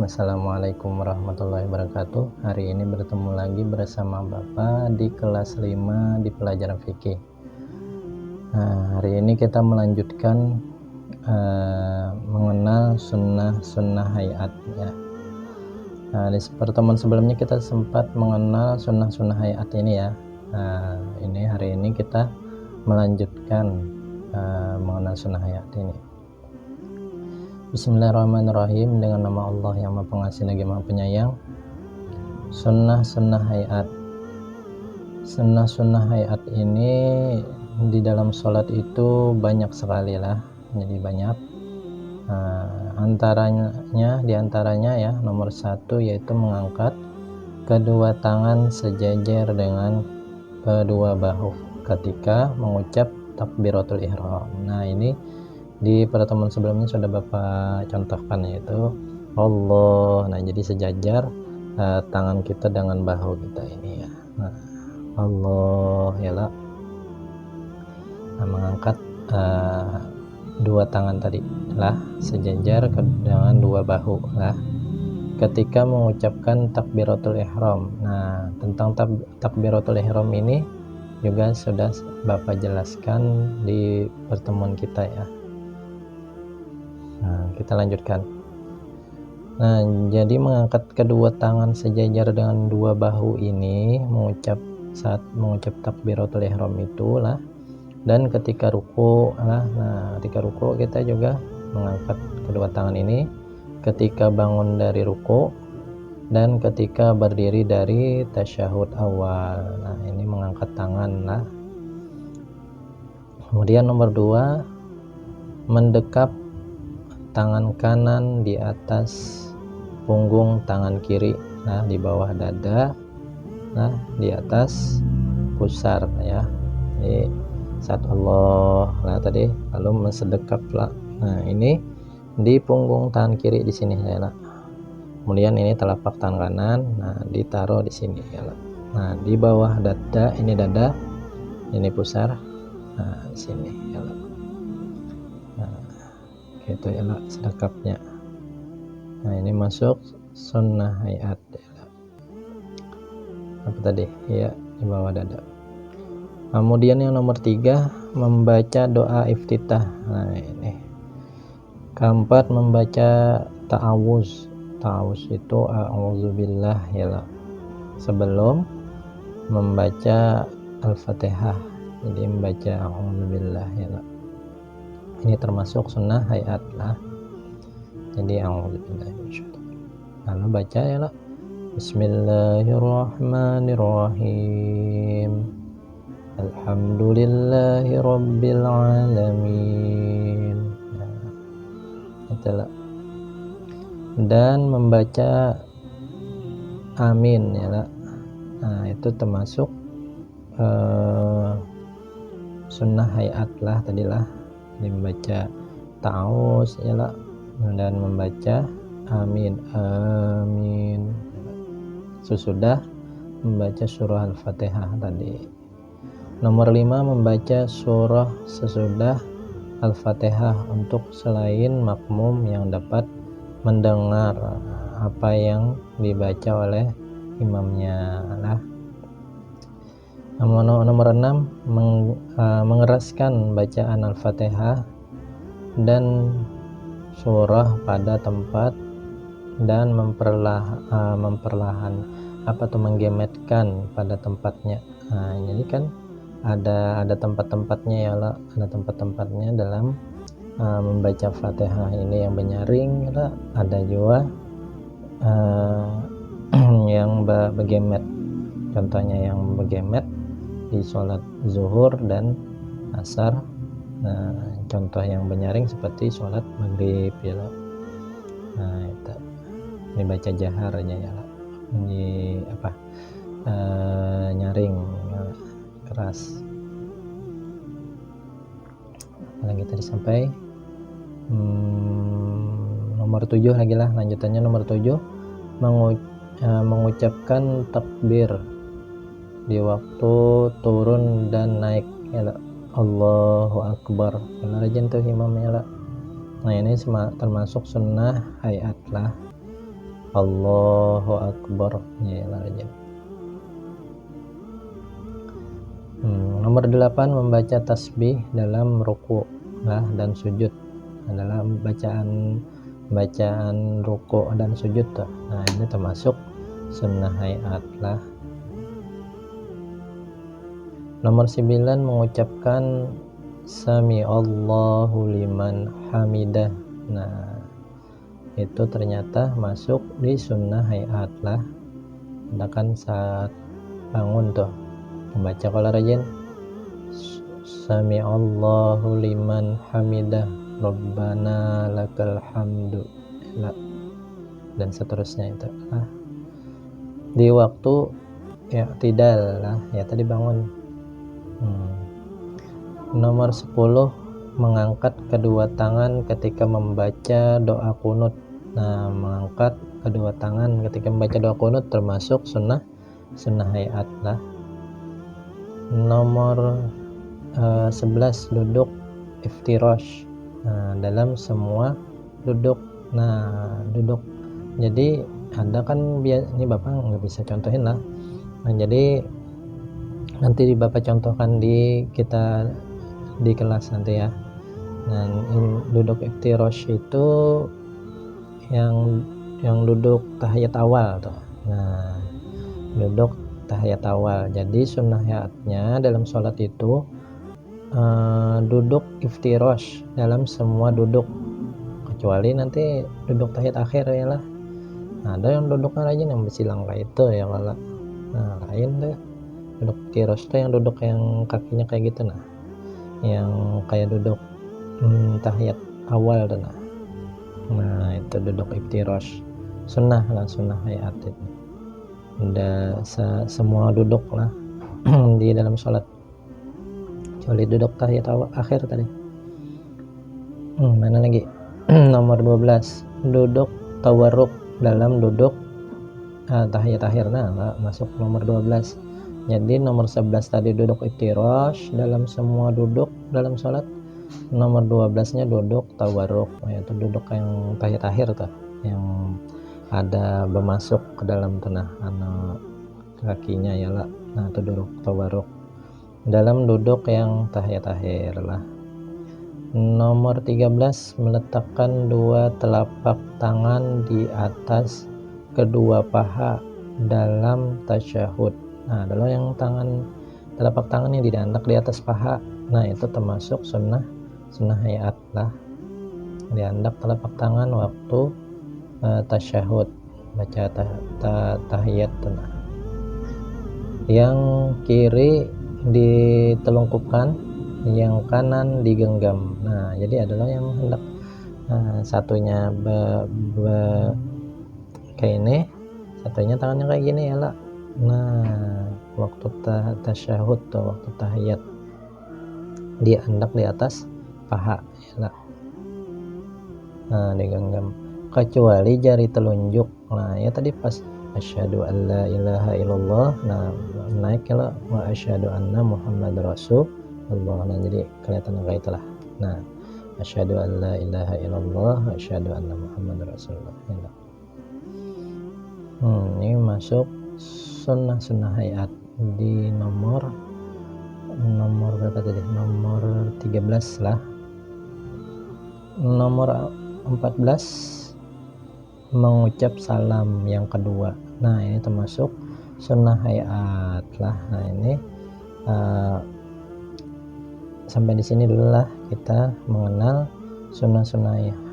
Assalamualaikum warahmatullahi wabarakatuh. Hari ini bertemu lagi bersama Bapak di kelas 5 di pelajaran fikih. Hari ini kita melanjutkan mengenal sunnah-sunnah hayat ya. Di pertemuan sebelumnya kita sempat mengenal sunnah-sunnah hayat ini ya. Hari ini kita melanjutkan mengenal sunnah hayat ini. Bismillahirrahmanirrahim, dengan nama Allah yang Maha Pengasih lagi Maha Penyayang. Sunnah-sunnah hayat. Sunnah-sunnah hayat ini di dalam sholat itu banyak sekali lah, jadi banyak. Diantaranya ya, nomor 1 yaitu mengangkat kedua tangan sejajar dengan kedua bahu ketika mengucap takbiratul ihram. Nah, ini di pertemuan sebelumnya sudah Bapak contohkan, yaitu Allah. Nah, jadi sejajar tangan kita dengan bahu kita ini ya. Nah, Allah ya lah. Nah, mengangkat dua tangan tadi lah sejajar dengan dua bahu lah ketika mengucapkan takbiratul ihram. Nah, tentang takbiratul ihram ini juga sudah Bapak jelaskan di pertemuan kita ya. Nah, kita lanjutkan. Nah, jadi mengangkat kedua tangan sejajar dengan dua bahu ini saat mengucap takbiratul ihram itulah, dan ketika ruku lah. Nah, ketika ruku kita juga mengangkat kedua tangan ini ketika bangun dari ruku dan ketika berdiri dari tasyahud awal. Nah, ini mengangkat tangan lah. Kemudian nomor 2, mendekap tangan kanan di atas punggung tangan kiri, nah di bawah dada, nah di atas pusar ya. Ini saat Allah lah tadi, lalu mensedekap lah. Nah, ini di punggung tangan kiri di sini ya lah. Kemudian ini telapak tangan kanan, nah ditaruh di sini ya lah. Nah, di bawah dada, ini dada, ini pusar, nah di sini ya lah. Itu ya lah sedekapnya. Nah, ini masuk sunnah hayat ya. Apa tadi ya, di bawah dada. Kemudian yang nomor 3, membaca doa iftitah. Nah, ini keempat, membaca ta'awuz. Ta'awuz itu a'udzubillah ya lah, sebelum membaca al-fatihah. Jadi membaca a'udzubillah ya lah, ini termasuk sunnah hayat lah. Jadi lalu baca ya lah, Bismillahirrahmanirrahim, Alhamdulillahi Rabbil Alamin. Nah, itulah. Dan membaca amin ya lah. Nah, itu termasuk sunnah hayat lah tadilah. Membaca ta'awuz ya lah, dan membaca amin sesudah membaca surah al-fatihah tadi. Nomor 5, membaca surah sesudah al-fatihah untuk selain makmum yang dapat mendengar apa yang dibaca oleh imamnya lah. Nomor 6, mengeraskan bacaan al-fatihah dan surah pada tempat dan menggemetkan pada tempatnya. Nah, jadi kan ada tempat-tempatnya ya lah, ada tempat-tempatnya dalam membaca fatihah ini, yang menyaring ya, ada juga yang bergemet. Contohnya yang bergemet di sholat zuhur dan asar. Nah, contoh yang menyaring seperti sholat maghrib ya lah. Nah, itu ini baca jaharnya ya lah, ini nyaring ya, keras. Lagi tadi sampai nomor 7 lagi lah, lanjutannya nomor 7, mengucapkan takbir di waktu turun dan naik ya lah. Allahu Akbar, benar aja tuh imamnya lah. Nah, ini termasuk sunnah hayat lah. Allahu Akbar ya rajin. Nomor 8 membaca tasbih dalam ruku dan sujud adalah bacaan ruku dan sujud tuh. Nah ini termasuk sunnah hayat lah. Nomor 9 mengucapkan Sami Allahu liman hamidah. Nah itu ternyata masuk di sunnah hayat lah. Ada kan saat bangun tuh membaca kalau rajin Sami Allahu liman hamidah Rabbana lakal hamdu dan seterusnya itu lah. Di waktu ya tidak lah ya tadi bangun. Nomor 10 mengangkat kedua tangan ketika membaca doa kunut. Nah mengangkat kedua tangan ketika membaca doa kunut termasuk sunnah hayat lah. Nomor 11 duduk iftirash dalam semua duduk. Nah duduk jadi ada kan ini bapak nggak bisa contohin lah. Nah jadi nanti bapak contohkan kita di kelas nanti ya. Nah duduk iftirash itu yang duduk tahiyat awal tuh. Nah duduk tahiyat awal. Jadi sunnah hayatnya dalam sholat itu duduk iftirash dalam semua duduk kecuali nanti duduk tahiyat akhir ya lah. Nah, ada yang duduknya rajin yang bersilang kayak itu ya kalau lain deh. Duduk iftirash itu yang duduk yang kakinya kayak gitu nah. Yang kayak duduk tahiyat awal tuh nah. Nah, itu duduk iftirash. Sunnah hayat itu. Udah semua duduk lah di dalam sholat kecuali duduk tahiyat akhir tadi. Mana lagi? Nomor 12 duduk tawarruk dalam duduk tahiyat akhir. Nah masuk nomor 12. Jadi nomor 11 tadi duduk iftirash dalam semua duduk dalam sholat. Nomor 12 nya duduk tawarruk yaitu duduk yang tahiyat akhir tuh yang ada bermasuk ke dalam tanah kakinya ya lah. Nah itu duduk tawarruk dalam duduk yang tahiyat akhir lah. Nomor 13 meletakkan dua telapak tangan di atas kedua paha dalam tasyahud. Nah adalah yang telapak tangan yang didandak di atas paha. Nah itu termasuk sunnah hayat lah. Diandak telapak tangan waktu tasyahud baca tahiyat. Yang kiri ditelungkupkan, yang kanan digenggam. Nah jadi adalah yang hendak satunya kayak ini, satunya tangannya kayak gini ya lah. Nah waktu tasyahud atau waktu tahiyat dia hendak di atas paha ya lah. Nah digenggam kecuali jari telunjuk. Nah ya tadi pas asyhadu an la ilaha illallah, nah naik ya wa asyhadu anna muhammad rasulullah. Nah jadi kelihatan kayak itulah. Nah asyhadu an la ilaha illallah wa asyhadu anna muhammad rasulullah ya. Ini masuk sunnah hayat di nomor berapa tadi? Nomor 13 lah. Nomor 14 mengucap salam yang kedua. Nah ini termasuk sunnah hayat lah. Nah ini sampai di sini dulu lah kita mengenal sunnah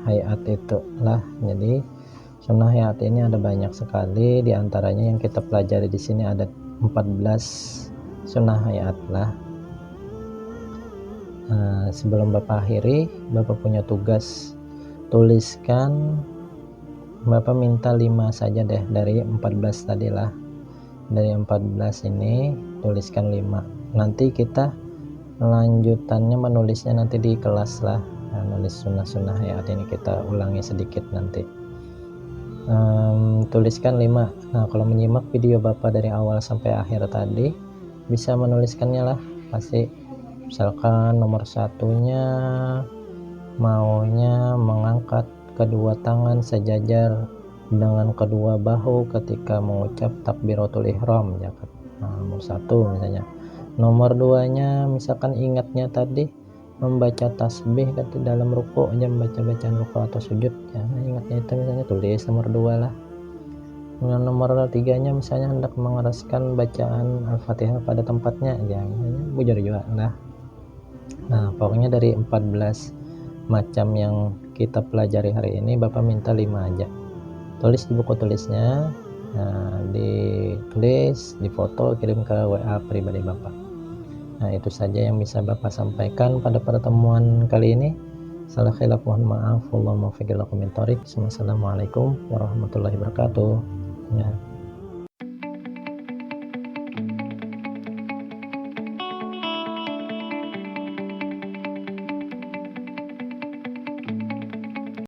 hayat itu lah. Jadi sunnah hayat ini ada banyak sekali, diantaranya yang kita pelajari di sini ada 14 sunnah hayat lah. Sebelum bapak akhiri, bapak punya tugas, tuliskan, bapak minta 5 saja deh dari 14 tadi lah. Dari 14 ini tuliskan 5. Nanti kita lanjutannya menulisnya nanti di kelas lah. Nulis sunnah hayat ini kita ulangi sedikit nanti. Tuliskan 5. Nah kalau menyimak video bapak dari awal sampai akhir tadi bisa menuliskannya lah. Pasti misalkan nomor 1-nya maunya mengangkat kedua tangan sejajar dengan kedua bahu ketika mengucap takbiratul ihram ya kan. Nomor satu misalnya. Nomor duanya misalkan ingatnya tadi membaca tasbih ke dalam ruku aja, membaca bacaan ruku atau sujud ya, ingatnya itu misalnya tulis nomor 2 lah. Nomor 3-nya misalnya hendak mengeraskan bacaan Al-Fatihah pada tempatnya ya, misalnya bujur juga lah. Nah pokoknya dari 14 macam yang kita pelajari hari ini Bapak minta 5 aja, tulis di buku tulisnya, nah, ditulis, difoto, kirim ke WA pribadi Bapak. Nah itu saja yang bisa Bapak sampaikan pada pertemuan kali ini. Salah khilaf mohon maaf. Wallahul muwaffiq ila aqwamit thoriq. Wassalamualaikum warahmatullahi wabarakatuh ya.